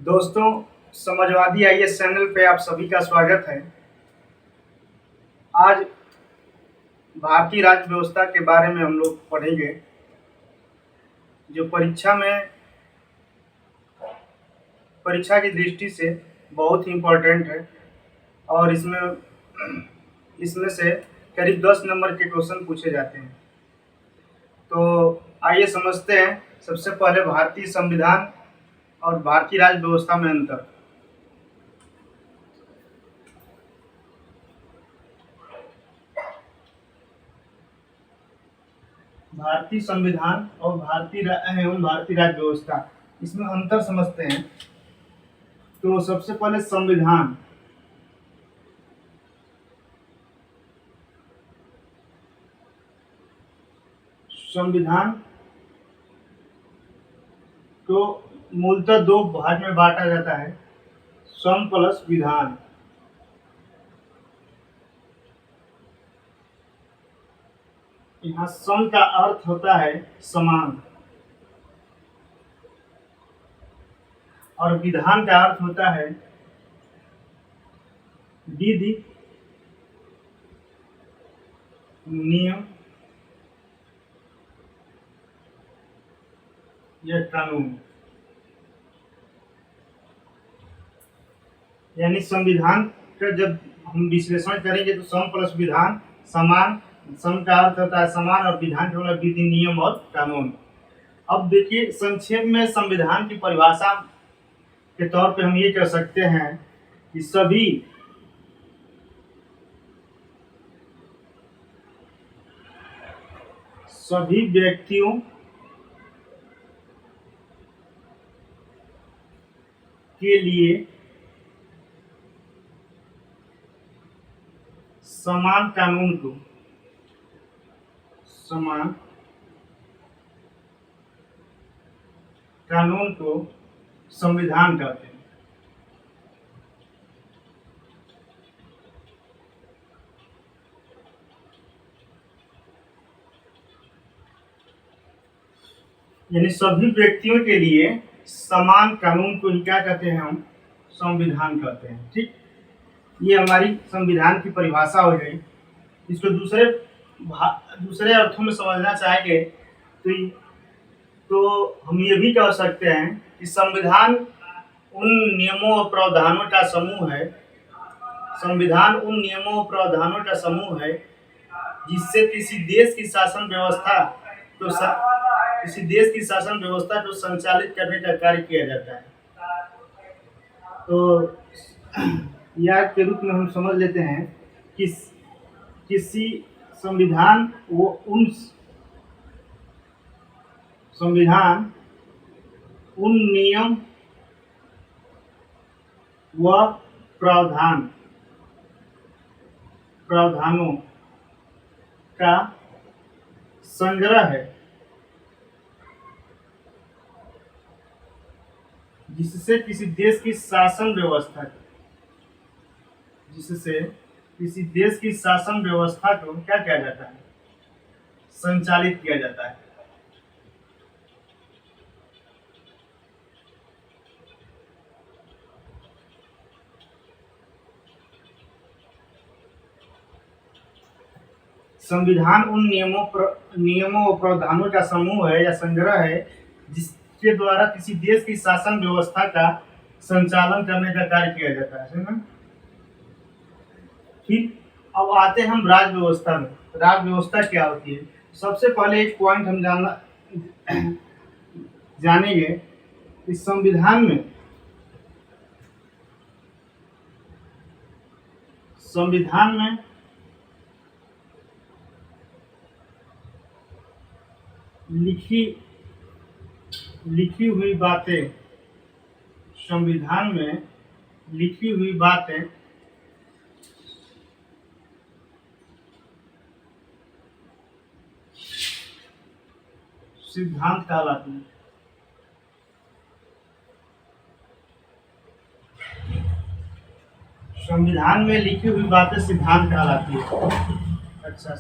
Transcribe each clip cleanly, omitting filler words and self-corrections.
दोस्तों, Samajwadi IAS channel पे आप सभी का स्वागत है। आज भारतीय राज्य व्यवस्था के बारे में हम लोग पढ़ेंगे, जो परीक्षा की दृष्टि से बहुत ही इम्पोर्टेंट है और इसमें से करीब 10 नंबर के क्वेश्चन पूछे जाते हैं। तो आइए समझते हैं सबसे पहले भारतीय संविधान और भारतीय राज्य व्यवस्था में अंतर। भारतीय संविधान और भारतीय राज्य व्यवस्था, इसमें अंतर समझते हैं। तो सबसे पहले संविधान। संविधान को मूलतः दो भाग में बांटा जाता है, सम प्लस विधान। यहाँ सम का अर्थ होता है समान और विधान का अर्थ होता है विधि, नियम या कानून। यानी संविधान का जब हम विश्लेषण करेंगे तो सम प्लस विधान समान, सम का अर्थ होता है समान और विधान का मतलब विधि, नियम और कानून। अब देखिए संक्षेप में संविधान की परिभाषा के तौर पे हम ये कह सकते हैं कि सभी व्यक्तियों के लिए समान कानून को संविधान कहते हैं। यानी सभी व्यक्तियों के लिए समान कानून को ही क्या कहते हैं, हम संविधान कहते हैं। ठीक, ये हमारी संविधान की परिभाषा हो गई। इसको दूसरे अर्थों में समझना चाहेंगे तो हम ये भी कह सकते हैं कि संविधान उन नियमों और प्रावधानों का समूह है। संविधान उन नियमों और प्रावधानों का समूह है जिससे किसी देश की शासन व्यवस्था को संचालित करने का कार्य किया जाता है। तो या के रूप में हम समझ लेते हैं कि किसी संविधान उन नियम व प्रावधानों का संग्रह है जिससे किसी देश की शासन व्यवस्था को क्या किया जाता है, संचालित किया जाता है। संविधान उन नियमों और प्रावधानों का समूह है या संग्रह है जिसके द्वारा किसी देश की शासन व्यवस्था का संचालन करने का कार्य किया जाता है ना। ठीक, अब आते हैं हम राज्य व्यवस्था में। राज्य व्यवस्था क्या होती है? सबसे पहले एक पॉइंट हम जानेंगे कि संविधान में लिखी हुई बातें सिद्धांत कहलाती हैं। संविधान में लिखी हुई बातें सिद्धांत कहलाती है। अच्छा,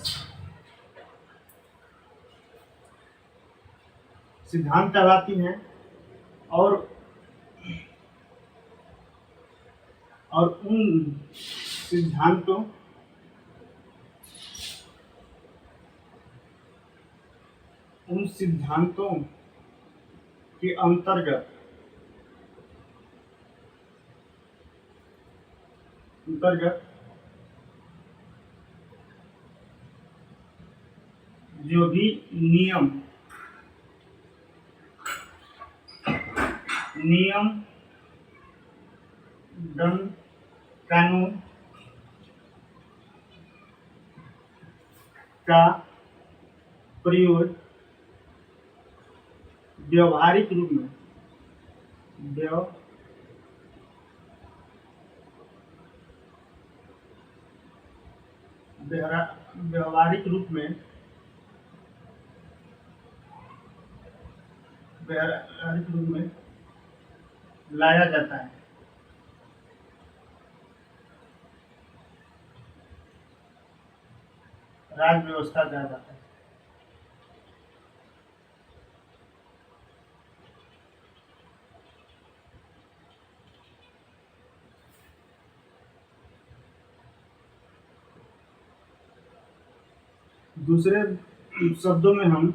सिद्धांत कहलाती हैं और और सिद्धांतों उन सिद्धांतों के अंतर्गत अंतर्गत जो भी नियम नियम दंड कानून का प्रयोग व्यवहारिक रूप में व्यवहारिक रूप में लाया जाता है। राज्य व्यवस्था कहा जाता है। दूसरे शब्दों में हम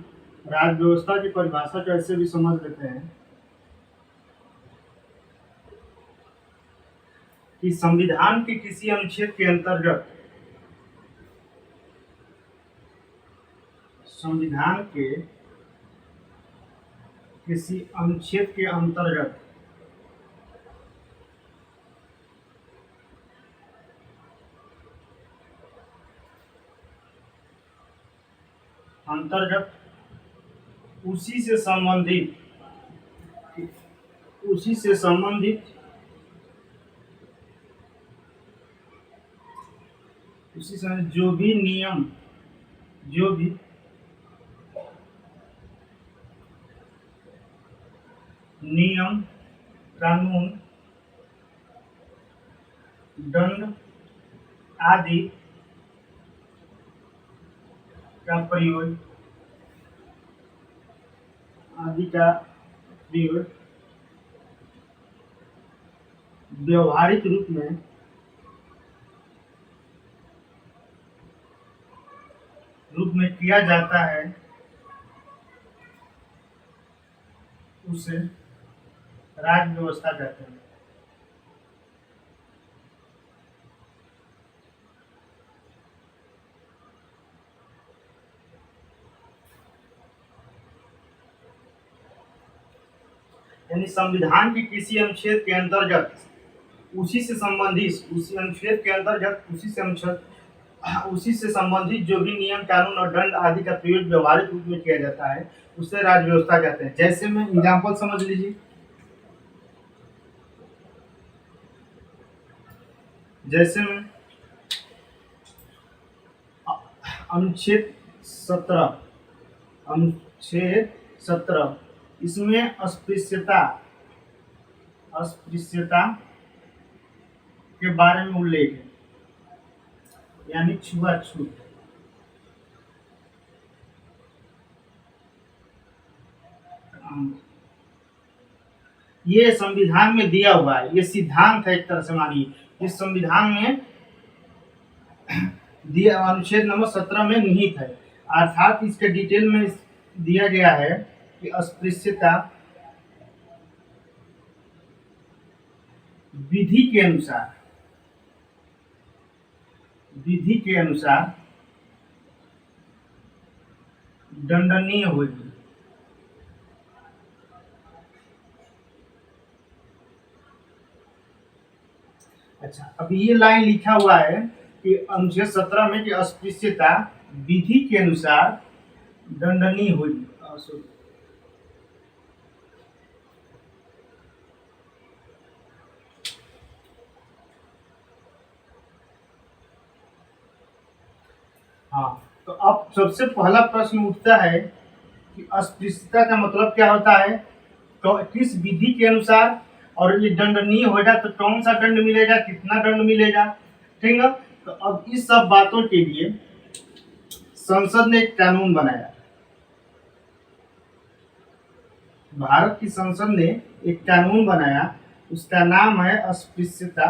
राज्य व्यवस्था की परिभाषा को ऐसे भी समझ लेते हैं कि संविधान के किसी अनुच्छेद के अंतर्गत संविधान के किसी अनुच्छेद के अंतर्गत उसी से संबंधित जो भी नियम कानून दंड आदि का प्रयोग व्यवहारिक रूप में किया जाता है, उसे राज्य व्यवस्था कहते हैं। यानी संविधान के किसी अनुच्छेद के अंतर्गत उसी से संबंधित जो भी नियम कानून और दंड आदि का प्रयोग व्यवहारिक रूप में किया जाता है, उसे राज्य व्यवस्था कहते हैं। जैसे में एग्जाम्पल समझ लीजिए, जैसे में अनुच्छेद 17 इसमें अस्पृश्यता के बारे में उल्लेख है, यानी छुआछूत। ये संविधान में दिया हुआ है, ये सिद्धांत है एक तरह से मानिए, इस संविधान में दिया अनुच्छेद नंबर 17 में निहित है, अर्थात इसके डिटेल में दिया गया है कि अस्पृश्यता विधि के अनुसार दंडनीय होगी। अच्छा, अब ये लाइन लिखा हुआ है कि अनुच्छेद 17 में कि अस्पृश्यता विधि के अनुसार दंडनीय होगी। हाँ, तो अब सबसे पहला प्रश्न उठता है कि अस्पृश्यता का मतलब क्या होता है, तो किस विधि के अनुसार, और ये दंडनीय होगा तो कौन सा दंड मिलेगा, कितना दंड मिलेगा, ठीक है। तो अब इस सब बातों के लिए संसद ने एक कानून बनाया, भारत की संसद ने एक कानून बनाया, उसका नाम है अस्पृश्यता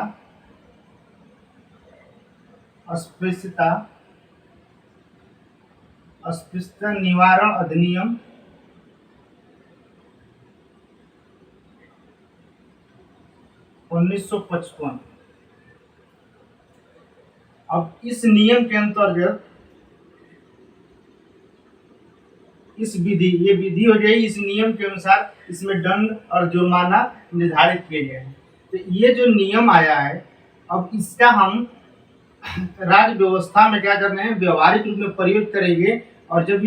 अस्पृश्यता अस्पृश्यता निवारण अधिनियम 1955। अब इस नियम के अंतर्गत ये विधि हो गई। इस नियम के अनुसार इसमें दंड और जुर्माना निर्धारित किए गए हैं। तो ये जो नियम आया है, अब इसका हम राज्य व्यवस्था में क्या करना है, व्यवहारिक रूप में प्रयोग करेंगे। और जब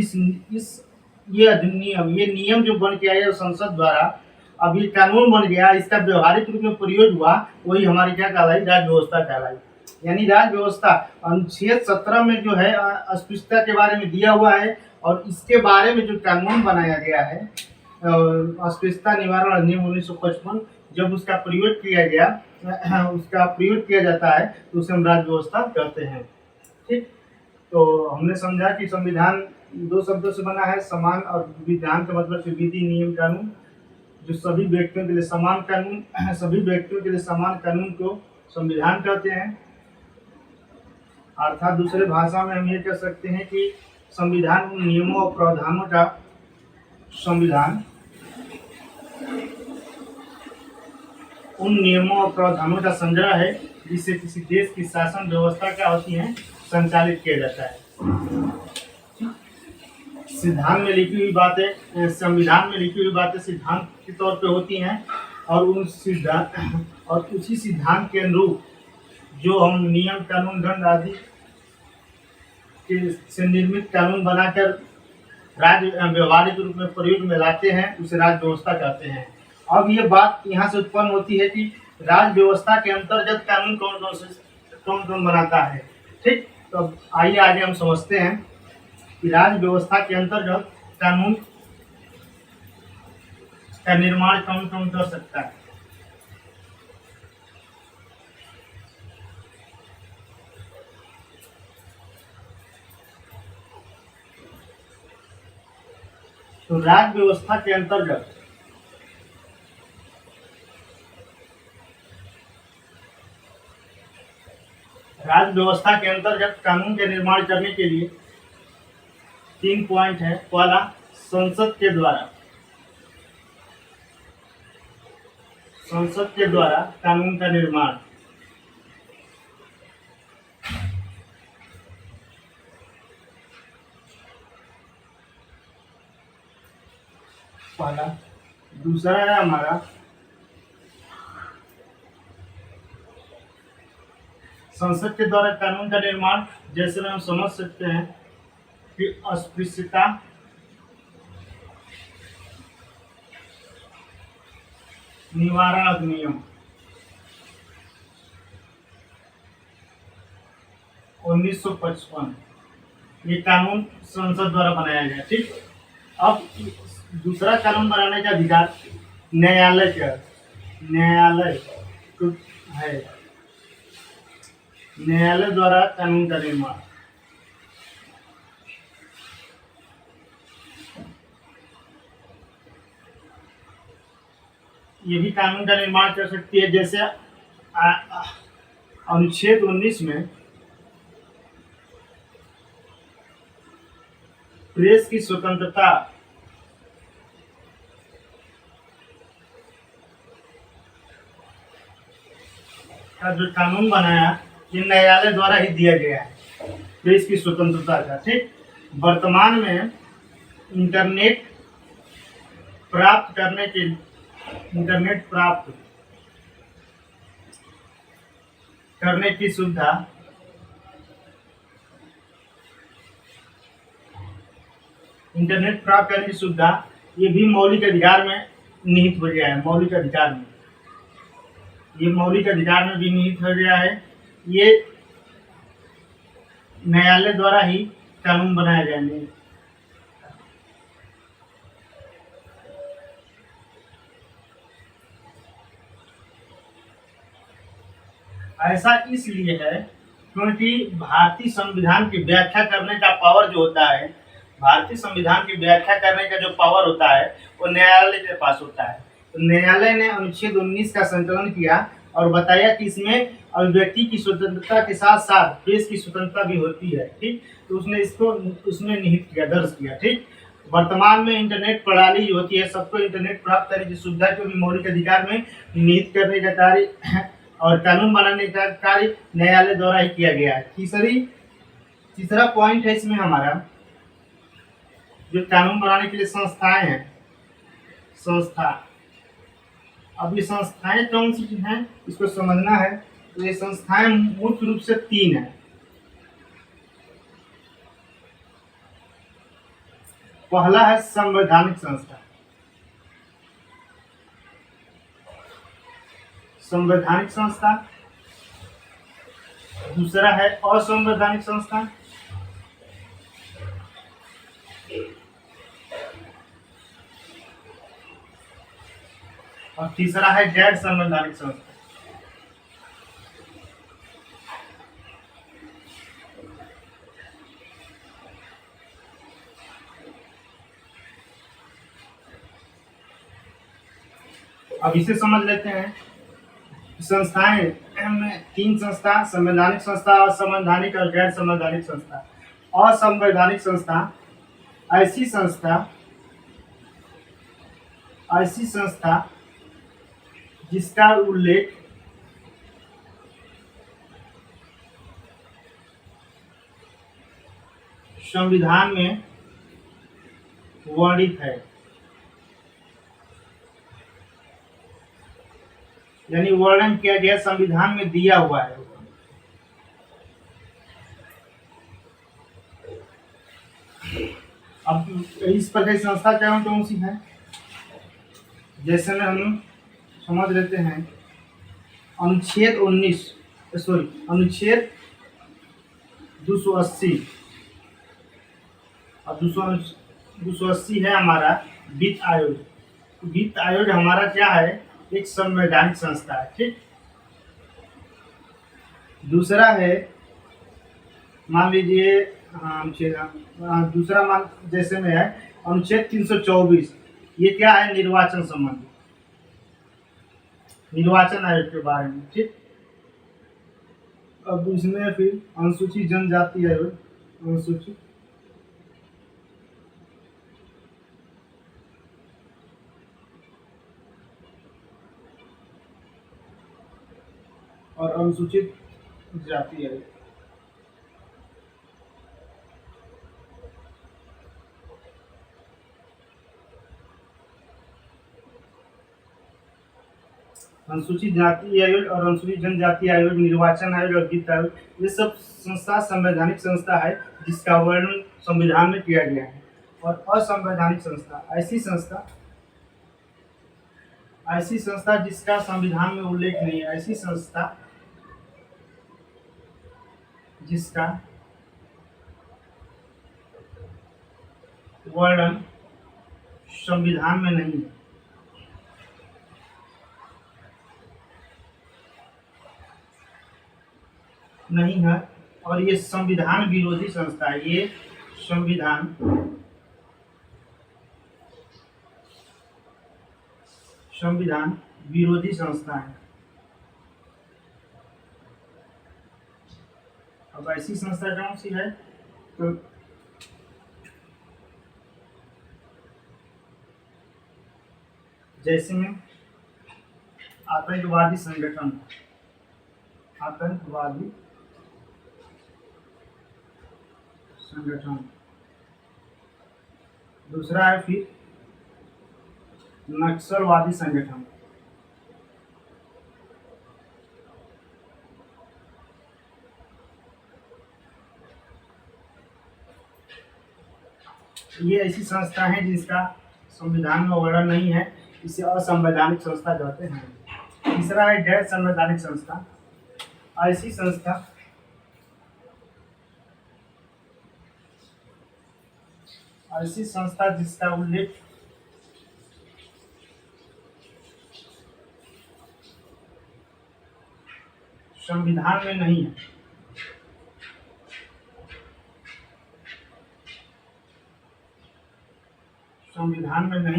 ये अधिनियम, ये नियम जो बन के आया संसद द्वारा, अब ये कानून बन गया, इसका व्यवहारिक रूप में प्रयोग हुआ, वही हमारी क्या कहलाई, राज्य व्यवस्था कहलाई। यानी राज्य व्यवस्था अनुच्छेद 17 में जो है अस्पृश्यता के बारे में दिया हुआ है, और इसके बारे में जो कानून बनाया गया है अस्पृश्यता निवारण अधिनियम 1955, जब उसका प्रयोग किया गया, उसका प्रयोग किया जाता है, तो उसे हम राज्य व्यवस्था कहते हैं। ठीक, तो हमने समझा कि संविधान दो शब्दों से बना है, समान और विधान का मतलब से विधि, नियम, कानून, जो सभी व्यक्तियों के लिए समान कानून, सभी व्यक्तियों के लिए समान कानून को संविधान कहते हैं। अर्थात दूसरे भाषा में हम ये कह सकते हैं कि संविधान उन नियमों और प्रावधानों का संविधान उन नियमों और प्रावधानों का संग्रह है जिससे किसी देश की शासन व्यवस्था क्या होती है, संचालित किया जाता है। सिद्धांत में लिखी हुई बातें, संविधान में लिखी हुई बातें सिद्धांत के तौर पे होती हैं, और उसी सिद्धांत के अनुरूप जो हम नियम, कानून, दंड आदि से निर्मित कानून बनाकर राज्य व्यवहारिक रूप में प्रयोग में लाते हैं, उसे राज्य व्यवस्था कहते हैं। अब ये बात यहाँ से उत्पन्न होती है कि राज्य व्यवस्था के अंतर्गत कानून कौन कौन बनाता है। ठीक, तो आइए आगे हम समझते हैं कि राज्य व्यवस्था के अंतर्गत कानून का निर्माण कौन कौन कर सकता है। तो राज्य व्यवस्था के अंतर्गत कानून के निर्माण करने के लिए 3 पॉइंट है। पहला, संसद के द्वारा कानून का निर्माण। पहला। दूसरा है हमारा संसद के द्वारा कानून का निर्माण, जैसे हम समझ सकते हैं कि अस्पृश्यता निवारण अधिनियम 1955, ये कानून संसद द्वारा बनाया गया। ठीक, अब दूसरा कानून बनाने का अधिकार न्यायालय को है। न्यायालय द्वारा कानून का निर्माण। ये भी कानून का निर्माण कर सकती है, जैसे अनुच्छेद 19 में प्रेस की स्वतंत्रता का जो कानून बनाया, ये न्यायालय द्वारा ही दिया गया है, प्रेस की स्वतंत्रता का। ठीक, वर्तमान में इंटरनेट प्राप्त करने की सुविधा ये भी मौलिक अधिकार में निहित हो गया है। मौलिक अधिकार में भी निहित हो गया है। ये न्यायालय द्वारा ही कानून बनाया जाएंगे। ऐसा इसलिए है क्योंकि भारतीय संविधान की व्याख्या करने का पावर जो होता है, भारतीय संविधान की व्याख्या करने का जो पावर होता है, वो न्यायालय के पास होता है। तो न्यायालय ने अनुच्छेद 19 का संकलन किया और बताया कि इसमें अभिव्यक्ति की स्वतंत्रता के साथ साथ प्रेस की स्वतंत्रता भी होती है। ठीक, तो उसने इसको उसमें निहित किया, दर्ज किया। ठीक, वर्तमान में इंटरनेट प्रणाली जो होती है सबको इंटरनेट प्राप्त करने की सुविधा को भी मौलिक अधिकार में निहित करने का कार्य और कानून बनाने का कार्य न्यायालय द्वारा ही किया गया है। तीसरा पॉइंट है इसमें हमारा, जो कानून बनाने के लिए संस्थाएं हैं, संस्था। अब ये संस्थाएं कौन सी हैं इसको समझना है। तो ये संस्थाएं मुख्य रूप से 3 हैं। पहला है संवैधानिक संस्था, संवैधानिक संस्था। दूसरा है असंवैधानिक संस्था, और तीसरा है गैर संवैधानिक संस्था। अब इसे समझ लेते हैं। संस्थाएं में 3 संस्था, संवैधानिक संस्था, असंवैधानिक और गैर संवैधानिक संस्था। असंवैधानिक संस्था ऐसी संस्था जिसका उल्लेख संविधान में वर्णित है, यानी वर्णन किया गया, संविधान में दिया हुआ है। अब इस प्रकार की संस्था कौन सी है, जैसे में हम समझ लेते हैं। अनुच्छेद 280 और 280 है हमारा वित्त आयोग। वित्त आयोग हमारा क्या है, एक संवैधानिक संस्था है। ठीक, दूसरा है, मान लीजिए दूसरा मान जैसे में है अनुच्छेद 324, ये क्या है, निर्वाचन संबंधी, निर्वाचन आयोग के बारे में। ठीक, अब इसमें फिर अनुसूचित जनजाति आयोग, अनुसूचित और अनुसूचित जाति आयोग। अनुसूचित जाति आयोग और अनुसूचित जनजाति आयोग, निर्वाचन आयोग और वित्त आयोग, ये सब संस्था संवैधानिक संस्था है जिसका वर्णन संविधान में किया गया है। और असंवैधानिक संस्था ऐसी संस्था जिसका संविधान में उल्लेख नहीं है, ऐसी संस्था जिसका वर्णन संविधान में नहीं है और ये संविधान विरोधी संस्था है। ये संविधान विरोधी संस्था है। अब ऐसी संस्था कौन सी है, तो जैसे में आतंकवादी संगठन, दूसरा है फिर नक्सलवादी संगठन, ये ऐसी संस्था है जिसका संविधान में वर्णन नहीं है, इसे असंवैधानिक संस्था कहते हैं। तीसरा है गैर संवैधानिक संस्था, ऐसी संस्था जिसका उल्लेख संविधान में नहीं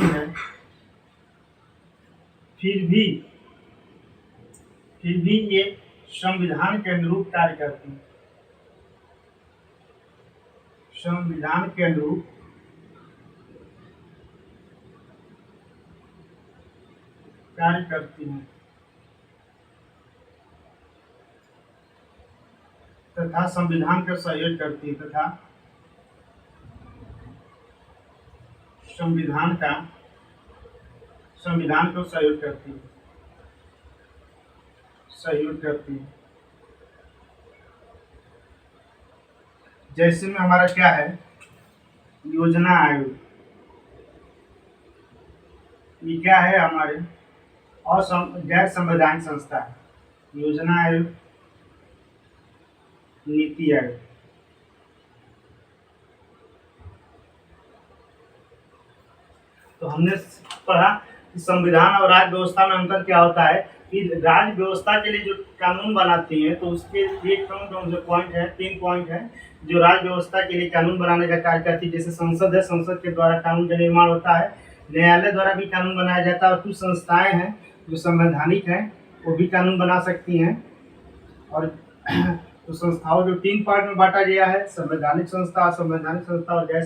है, फिर भी फिर भी ये संविधान के अनुरूप कार्य करती हैं। संविधान के अनुरूप कार्य करती हैं तथा संविधान का सहयोग करती है तथा संविधान को सहयोग करती है। जैसे में हमारा क्या है, योजना आयोग, ये क्या है हमारे गैर संवैधानिक संस्था है। योजना आयोग, नीति आयोग। तो हमने पढ़ा कि संविधान और राज्य व्यवस्था में अंतर क्या होता है कि राज्य व्यवस्था के लिए जो कानून बनाती है तो उसके लिए कौन से पॉइंट है, 3 पॉइंट है जो राज्य व्यवस्था के लिए कानून बनाने का कार्य करती है। जैसे संसद है, संसद के द्वारा कानून का निर्माण होता है, न्यायालय द्वारा भी कानून बनाया जाता है और कुछ संस्थाएं हैं जो संवैधानिक हैं वो भी कानून बना सकती हैं। और तो संस्थाओं को 3 पार्ट में बांटा गया है, संवैधानिक संस्था, असंवैधानिक संस्था और गैर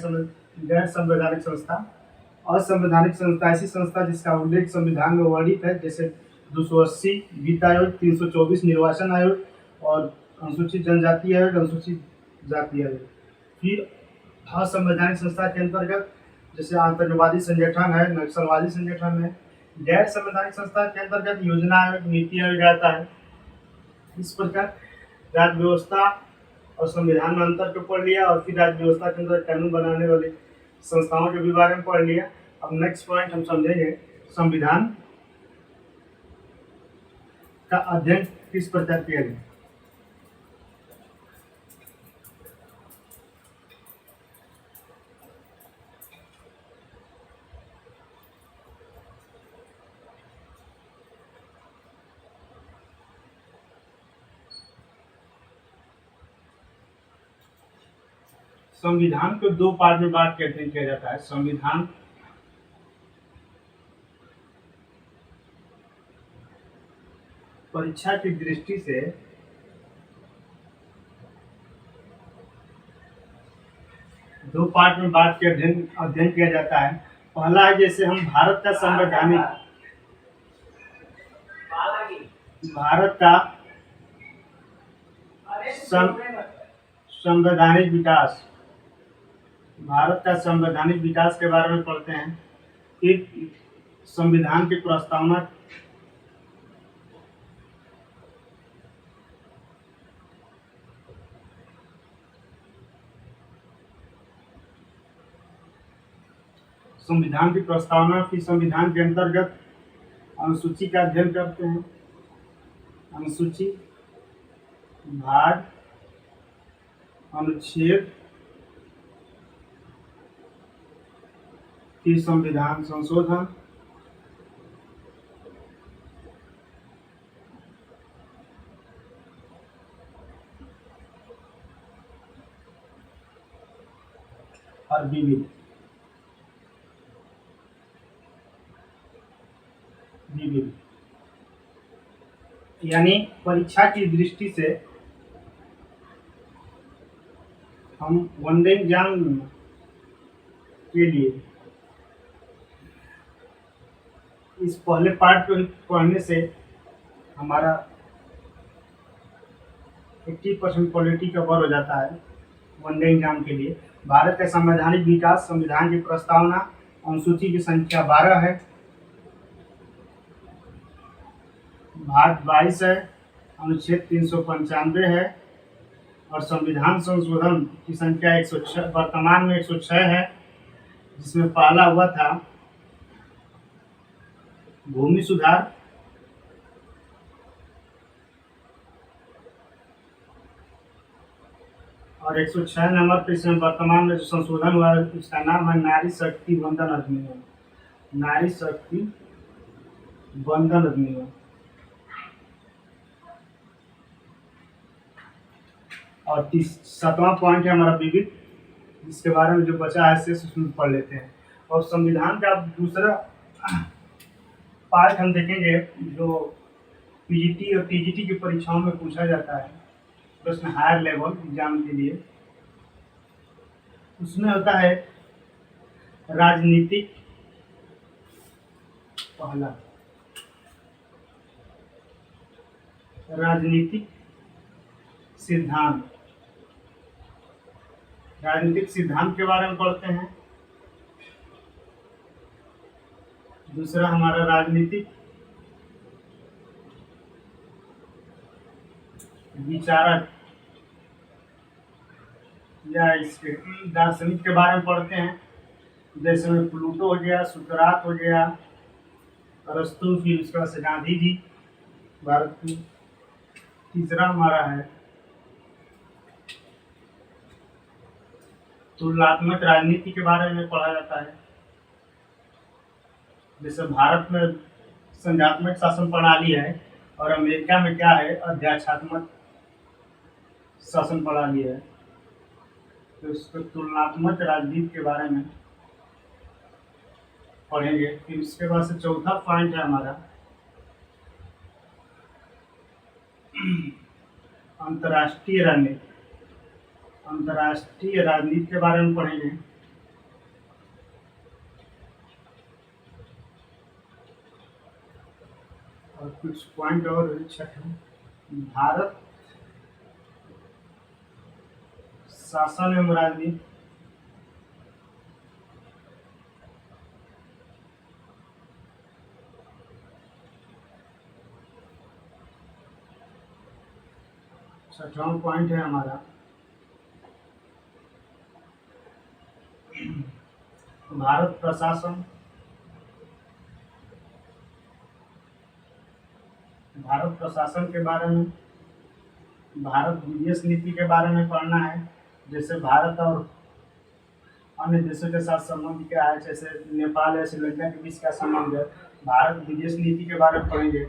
संवैधानिक संस्था। असंवैधानिक संस्था ऐसी संस्था जिसका उल्लेख संविधान में वर्णित है, जैसे 280 वित्त आयोग, 324 निर्वाचन आयोग और अनुसूचित जनजाति आयोग, अनुसूचित जाति आयोग। फिर असंवैधानिक संस्था के अंतर्गत जैसे आतंकवादी संगठन है, नक्सलवादी संगठन है। गैर संवैधानिक संस्था के अंतर्गत योजना आयोग, नीति आयोग आता है। इस प्रकार राज्य व्यवस्था और संविधान में अंतर को पढ़ लिया और फिर राज्य व्यवस्था के अंदर कानून बनाने वाली संस्थाओं के भी बारे में पढ़ लिया। अब नेक्स्ट पॉइंट हम समझेंगे, संविधान का अध्ययन किस प्रकार किया जाए। संविधान को 2 पार्ट में बांट के अध्ययन किया जाता है। संविधान परीक्षा की दृष्टि से 2 पार्ट में बांट के अध्ययन किया जाता है। पहला है जैसे हम भारत का संवैधानिक विकास, भारत का संवैधानिक विकास के बारे में पढ़ते हैं। फिर संविधान की प्रस्तावना, फिर संविधान के अंतर्गत अनुसूची का अध्ययन करते हैं। अनुसूची, भाग, अनुच्छेद, फिर संविधान संशोधन, और विविध। यानी परीक्षा की दृष्टि से हम वनडे एग्जाम के लिए इस पहले पार्ट को पढ़ने से हमारा 80% पॉलिटी कवर हो जाता है वनडे एग्जाम के लिए। भारत का संवैधानिक विकास, संविधान की प्रस्तावना, अनुसूची की संख्या 12 है, भाग 22 है, अनुच्छेद 395 है और संविधान संशोधन की संख्या 106 वर्तमान में 106 है, जिसमें पहला हुआ था भूमि सुधार, और 106 नंबर पर इसमें वर्तमान में जो संशोधन हुआ है उसका नाम है नारी शक्ति वंदन अधिनियम। नारी शक्ति वंदन अधिनियम। और 7वां पॉइंट है हमारा विविध, जिसके बारे में जो बचा है शेष उसमें पढ़ लेते हैं। और संविधान का दूसरा पार्ट हम देखेंगे जो पीजीटी और टीजीटी की परीक्षाओं में पूछा जाता है प्रश्न हायर लेवल एग्जाम के लिए। उसमें होता है राजनीतिक, पहला राजनीतिक सिद्धांत, राजनीतिक सिद्धांत के बारे में पढ़ते हैं। दूसरा हमारा राजनीतिक विचारक या इसके दार्शनिक के बारे में पढ़ते हैं, जैसे में प्लूटो हो गया, सुकरात हो गया, अरस्तु, फिर उसके बाद से गांधी जी भारत की। तीसरा हमारा है तुलनात्मक राजनीति के बारे में पढ़ा जाता है, जैसे भारत में संघात्मक शासन प्रणाली है और अमेरिका में क्या है, अध्याक्षात्मक शासन प्रणाली है। तो इसको तुलनात्मक राजनीति के बारे में पढ़ेंगे। फिर इसके बाद से चौथा पॉइंट है हमारा अंतर्राष्ट्रीय राजनीति, अंतर्राष्ट्रीय राजनीति के बारे में पढ़ेंगे। और कुछ पॉइंट और भारत शासन एवं राजनीति, छठवां पॉइंट है हमारा भारत प्रशासन, भारत प्रशासन के बारे में, भारत विदेश नीति के बारे में पढ़ना है, जैसे भारत और अन्य देशों के साथ संबंध क्या है, जैसे नेपाल या श्रीलंका के बीच का संबंध है, भारत विदेश नीति के बारे में पढ़ेंगे।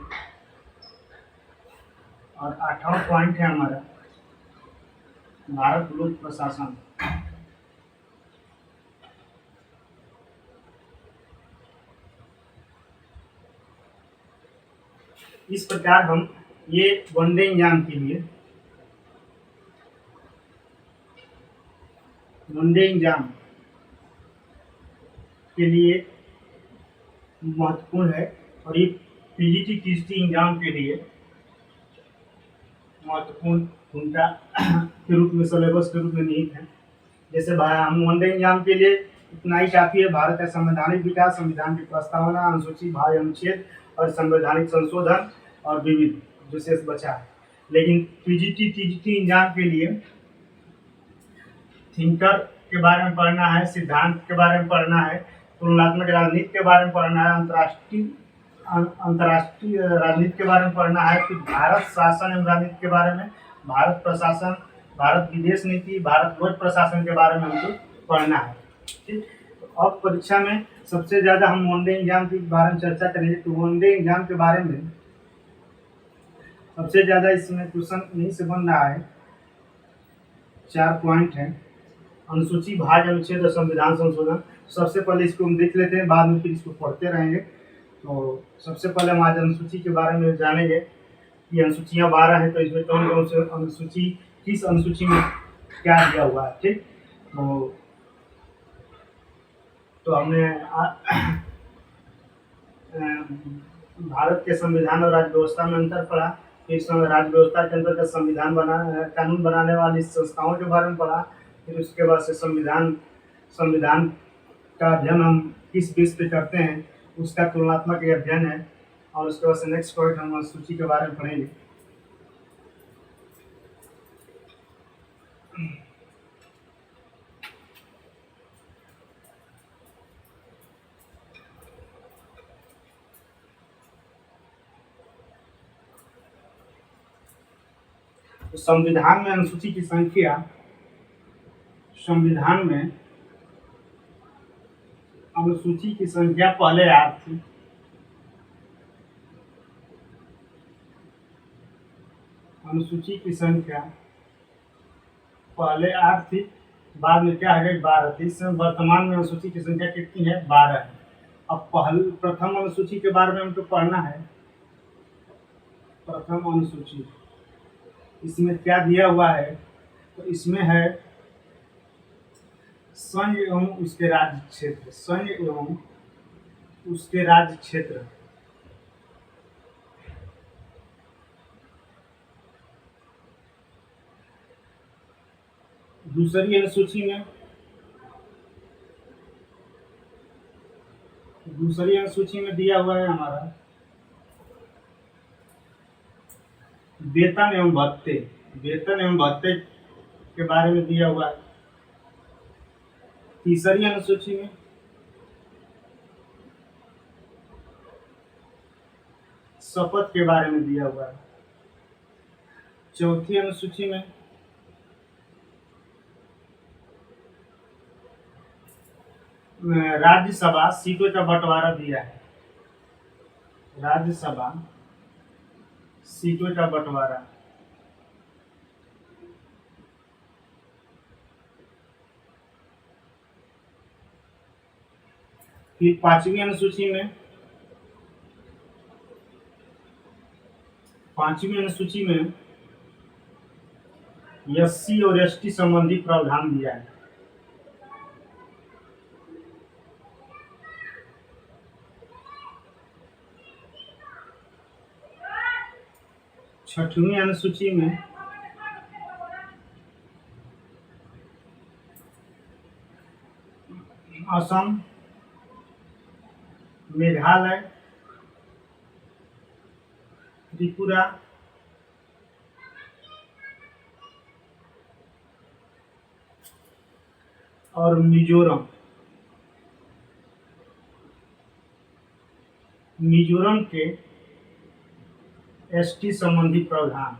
और आठवां पॉइंट है हमारा भारत लोक प्रशासन। इस प्रकार हम ये वनडे एग्जाम के लिए, वनडे एग्जाम के लिए महत्वपूर्ण है और ये पीजीटी टीजीटी एग्जाम के लिए महत्वपूर्ण भूमिका के रूप में, सिलेबस के रूप में निहित है। जैसे हम वनडे एग्जाम के लिए इतना ही काफ़ी है। भारत का संवैधानिक विकास, संविधान की प्रस्तावना, अनुसूची भाग अनुच्छेद और संवैधानिक संशोधन और विविध जो शेष बचा है। लेकिन पीजीटी टीजीटी एग्जाम के लिए थिंकर के बारे में पढ़ना है, सिद्धांत के बारे में पढ़ना है, तुलनात्मक राजनीति के बारे में पढ़ना है, अंतर्राष्ट्रीय राजनीति के बारे में पढ़ना है, फिर भारत शासन एवं राजनीति के बारे में, भारत प्रशासन, भारत विदेश नीति, भारत लोक प्रशासन के बारे में हमको पढ़ना है। ठीक, अब परीक्षा में सबसे ज़्यादा हम वनडे एग्जाम के बारे में चर्चा करेंगे। तो वनडे एग्जाम के बारे में सबसे ज़्यादा इसमें क्वेश्चन यहीं से बन रहा है। 4 पॉइंट हैं, अनुसूची भाग अनुच्छेद और संविधान संशोधन। सबसे पहले इसको हम देख लेते हैं, बाद में फिर इसको पढ़ते रहेंगे। तो सबसे पहले हम आज अनुसूची के बारे में जानेंगे कि अनुसूचियाँ 12 हैं, तो इसमें कौन कौन से अनुसूची, किस अनुसूची में क्या दिया हुआ है। ठीक, तो हमने भारत के संविधान और राज्य व्यवस्था में अंतर पढ़ा, फिर राज्य व्यवस्था के अंतर्गत संविधान कानून बनाने वाली संस्थाओं के बारे में पढ़ा, फिर उसके बाद से संविधान का अध्ययन हम किस बेस पे करते हैं उसका तुलनात्मक अध्ययन है। और उसके बाद से नेक्स्ट पॉइंट हम अनुसूची के बारे में पढ़ेंगे। तो संविधान में अनुसूची की संख्या, संविधान में अनुसूची की संख्या पहले 8 थी, अनुसूची की संख्या पहले 8 थी, बाद में क्या है 12 थी। इसमें वर्तमान में अनुसूची की संख्या कितनी है, 12 है। अब प्रथम अनुसूची के बारे में हमको पढ़ना है। प्रथम अनुसूची, इसमें क्या दिया हुआ है, तो इसमें है संघ एवं उसके राज्य क्षेत्र, संघ एवं उसके राज्य क्षेत्र। दूसरी अनुसूची में दिया हुआ है हमारा वेतन एवं भत्ते, वेतन एवं भत्ते के बारे में दिया हुआ है। तीसरी अनुसूची में शपथ के बारे में दिया हुआ है। चौथी अनुसूची में राज्यसभा सीटों का बंटवारा दिया है, राज्यसभा सीटों का बंटवारा। फिर पांचवी अनुसूची में एससी और एसटी संबंधी प्रावधान दिया है। छठवीं अनुसूची में असम, मेघालय, त्रिपुरा और मिजोरम के एसटी संबंधी प्रावधान,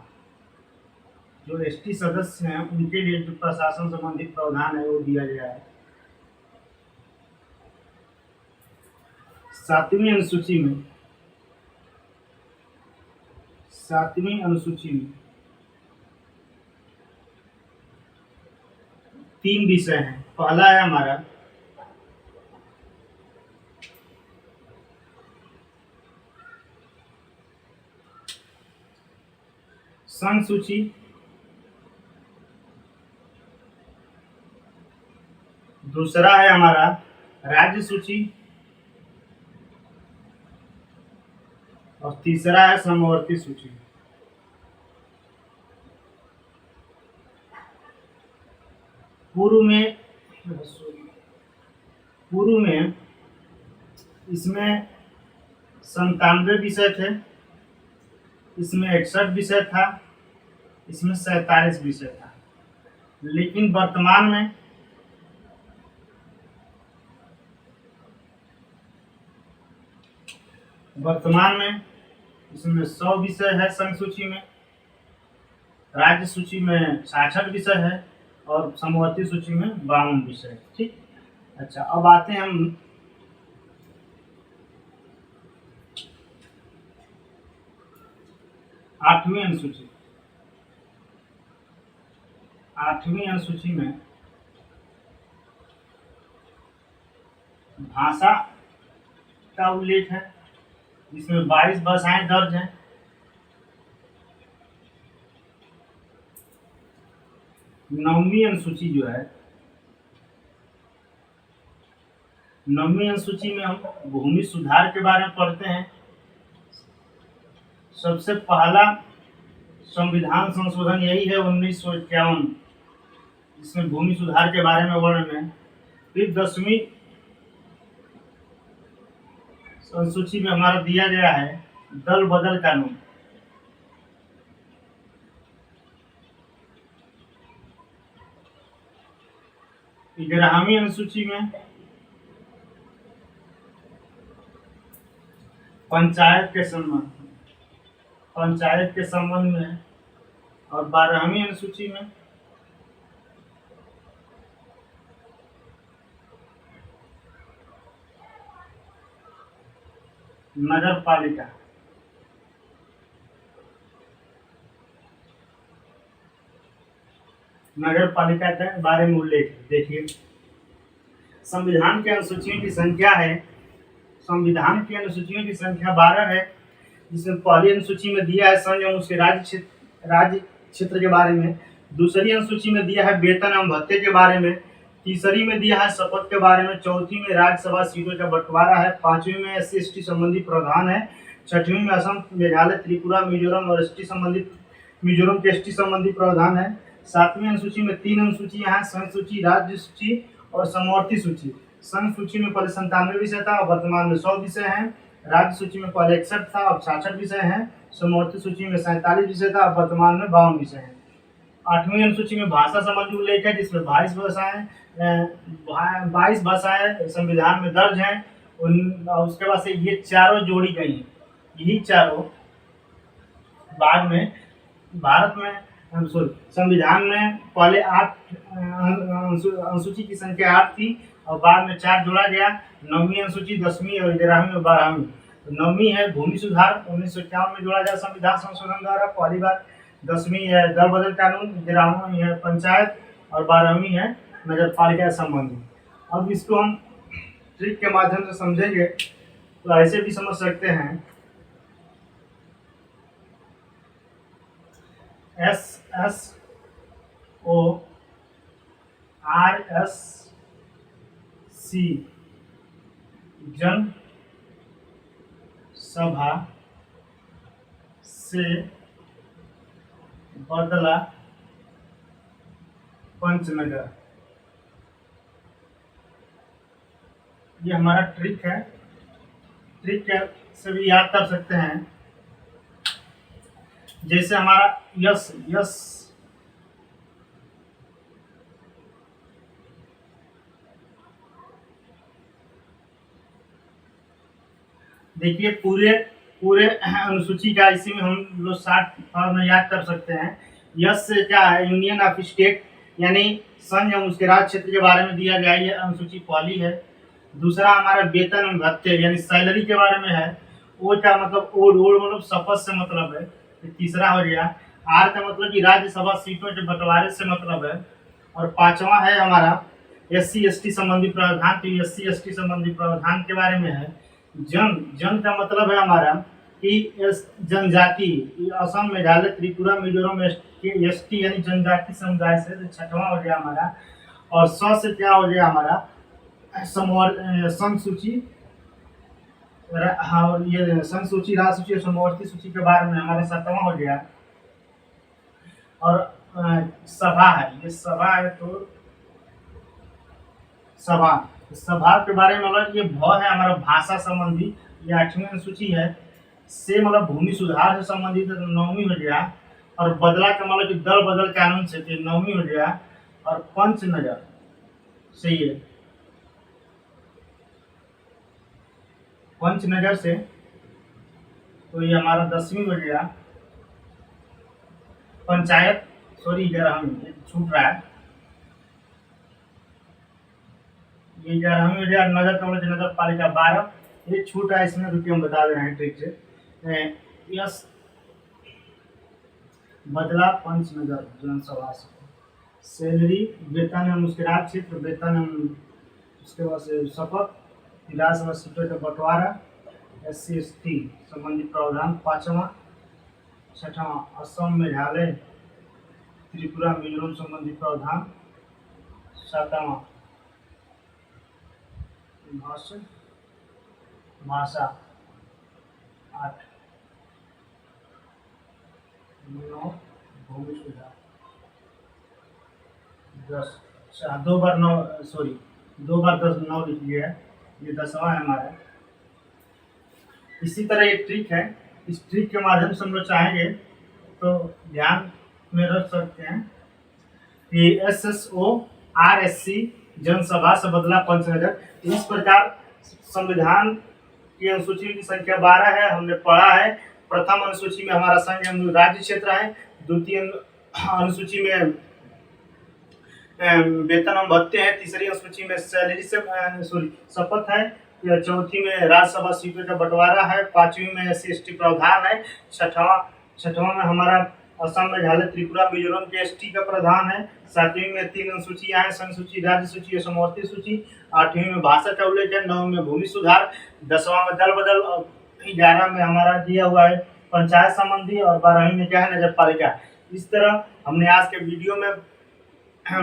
जो एसटी सदस्य हैं उनके लिए जो प्रशासन संबंधी प्रावधान है वो दिया गया है। सातवीं अनुसूची में 3 विषय हैं। पहला है हमारा संघ सूची, दूसरा है हमारा राज्य सूची और तीसरा है समवर्ती सूची। पूर्व में इसमें 97 विषय थे, इसमें 61 विषय था, इसमें 47 विषय था। लेकिन वर्तमान में इसमें 100 विषय है संघ सूची में, राज्य सूची में 66 विषय है और समवर्ती सूची में 52 विषय। ठीक, अच्छा, अब आते हैं हम आठवीं अनुसूची में भाषा का उल्लेख है, जिसमें 22 भाषाएं दर्ज हैं। नौवीं अनुसूची में हम भूमि सुधार के बारे में पढ़ते हैं। सबसे पहला संविधान संशोधन यही है 1951, जिसमें भूमि सुधार के बारे में वर्णन है। फिर 10वीं अनुसूची में हमारा दिया गया है दल बदल कानून। 11वीं अनुसूची में पंचायत के संबंध में और 12वीं अनुसूची में नगर पालिका के बारे में उल्लेख। देखिए, संविधान की अनुसूचियों की संख्या 12 है, जिसमें पहली अनुसूची में दिया है संघ एवं उसके राज्य क्षेत्र के बारे में, दूसरी अनुसूची में दिया है वेतन एवं भत्ते के बारे में, तीसरी में दिया है शपथ के बारे में, चौथी में राज्यसभा सीटों का बंटवारा है, पांचवी में SC/ST संबंधी प्रावधान है, छठवीं में असम, मेघालय, त्रिपुरा, मिजोरम और ST संबंधित मिजोरम के ST संबंधी प्रावधान है, सातवीं अनुसूची में 3 अनुसूचियां हैं, संघ सूची, राज्य सूची और समवर्ती सूची। संघ सूची में पहले 97 विषय था और वर्तमान में 100 विषय हैं। राज्य सूची में पहले 61 था अब 66 विषय हैं। समवर्ती सूची में 47 विषय था अब वर्तमान में 52 विषय हैं। 8वीं अनुसूची में भाषा संबंधी उल्लेख है जिसमें 22 भाषाएं संविधान में दर्ज हैं। उसके बाद से ये चारों जोड़ी गई हैं। यही चारों बाद में भारत में संविधान में पहले 8 अनुसूची की संख्या 8 थी और बाद में 4 जोड़ा गया। 9वीं अनुसूची, 10वीं और 11वीं और 12वीं। तो 9वीं है भूमि सुधार, 1951 में जोड़ा गया संविधान संशोधन द्वारा पहली बार। 10वीं है दल बदल कानून, 11वीं है पंचायत और 12वीं है नगर पालिका संबंधी। अब इसको हम ट्रिक के माध्यम से समझेंगे तो ऐसे भी समझ सकते हैं। SSORSC जन सभा से बदला पंचनगर। ये हमारा ट्रिक है। ट्रिक से भी याद कर सकते हैं। जैसे हमारा यस देखिए पूरे अनुसूची का इसी में हम लोग 60 फॉर्म याद कर सकते हैं। यस से क्या है, यूनियन ऑफ स्टेट यानी संघ एवं उसके राज्य क्षेत्र के बारे में दिया गया, ये अनुसूची पहली है। दूसरा हमारा वेतन एवं भत्ते यानी सैलरी के बारे में है। वो क्या मतलब ओड मतलब शपथ से मतलब है। तीसरा हो गया। आर का मतलब कि राज्यसभा सीटों के बंटवारे से मतलब है। और पांचवा है हमारा SC/ST संबंधी प्रावधान। तो SC/ST संबंधी प्रावधान के बारे में है। जन का मतलब है हमारा कि जनजाति, असम, मेघालय, त्रिपुरा, मिजोरम के ST यानी जनजाति समुदाय से। तो छठवां हो गया हमारा। और से क्या हो गया हमारा संघ सूची, और ये संघ सूची, राज्य सूची और समवर्ती सूची के बारे में हमारा 7वां हो गया। और सभा है, ये सभा है तो सभा के बारे में मतलब ये है हमारा भाषा संबंधी, ये 8वीं अनुसूची है। से मतलब भूमि सुधार से संबंधित है तो 9वीं हो गया। और बदला का मतलब कि दल बदल कानून से 9वीं हो गया। और पंचनगर से ये पंचनगर से तो ये हमारा 10वीं हो गया। पंचायत 11वीं छूट रहा है, ये 11वीं हो गया। नगर का मतलब नगर पालिका 12 ये छूट रहा है, इसमें रुपये हम बता दे रहे हैं ट्रिक से। यस बदला पंचनगर जनसभा से सैलरी, वेतन एवं उसके राज्य क्षेत्र, वेतन एवं उसके बाद से शपथ, विधानसभा सीटों का बंटवारा, SC/ST संबंधी प्रावधान 5वां। 6वां असम, मेघालय, त्रिपुरा, मिजोरम संबंधी प्रावधान। 7वां भाषा 8। 9 भूमि सुधार 10। 2 बार 10 9 लिख लिया है, ये 10वां है हमारा। इसी तरह ये ट्रिक है। इस ट्रिक के माध्यम से हम लोग चाहेंगे तो ध्यान में रख सकते हैं कि SSORSC जनसभा से बदला पंचनगर। इस प्रकार संविधान की अनुसूची की संख्या 12 है, हमने पढ़ा है। प्रथम अनुसूची में हमारा संघ एवं राज्य क्षेत्र है। द्वितीय अनुसूची में वेतन एवं भत्ते हैं। तीसरी अनुसूची में सैलरी से शपथ है। चौथी में राज्यसभा सीटों का बंटवारा है। 5वीं में SC/ST प्रावधान है। छठवां में हमारा असम, मेघालय, त्रिपुरा, मिजोरम के ST का प्रावधान है। 7वीं में 3 अनुसूचियां हैं, संघ सूची, राज्य सूची और समवर्ती सूची। 8वीं में भाषा का उल्लेख है। 9वीं में भूमि सुधार। 10वां में दल बदल 11 में हमारा दिया हुआ है पंचायत संबंधी, और 12वीं में क्या है, नगर पालिका। इस तरह हमने आज के वीडियो में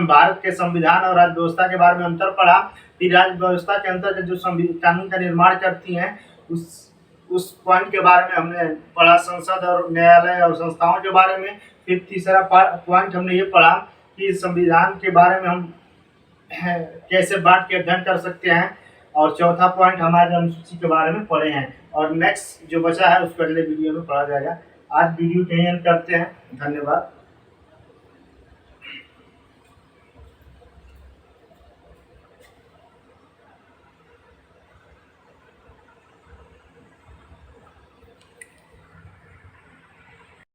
भारत के संविधान और राज्य व्यवस्था के बारे में अंतर पढ़ा। फिर राज्य व्यवस्था के अंतर्गत जो कानून का निर्माण करती हैं उस पॉइंट के बारे में हमने पढ़ा, संसद और न्यायालय और संस्थाओं के बारे में। फिर तीसरा पॉइंट हमने ये पढ़ा कि संविधान के बारे में हम कैसे बांट के अध्ययन कर सकते हैं, और चौथा पॉइंट हमारे अनुसूची के बारे में पढ़े हैं, और नेक्स्ट जो बचा है उसको अगले वीडियो में पढ़ा जाएगा। आज वीडियो यहीं एंड करते हैं। धन्यवाद।